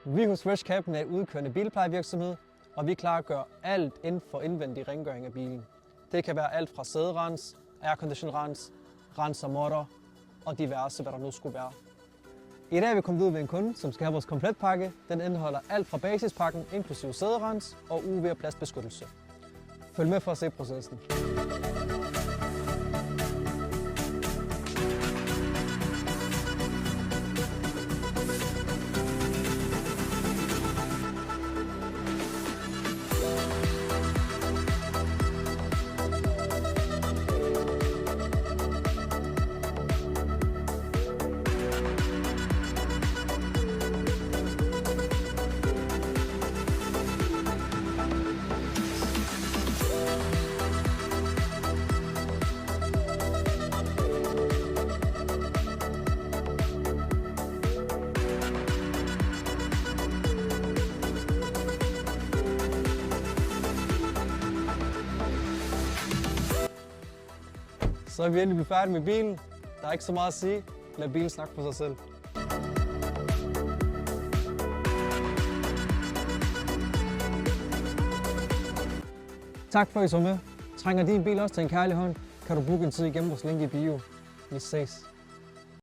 Vi hos Fresh Cabin er en udkørende bilplejevirksomhed, og vi er klar at gøre alt inden for indvendig rengøring af bilen. Det kan være alt fra sæderens, aircondition-rens, rens og motor og diverse, hvad der nu skulle være. I dag er vi kommet ud ved en kunde, som skal have vores kompletpakke. Den indeholder alt fra basispakken, inklusive sæderens og UV- og plastbeskyttelse. Følg med for at se processen. Så er vi endelig blevet færdige med bilen. Der er ikke så meget at sige. Lad bilen snakke for sig selv. Tak for at I så med. Trænger din bil også til en kærlig hånd, kan du booke en tid igennem vores link i bio. Vi ses.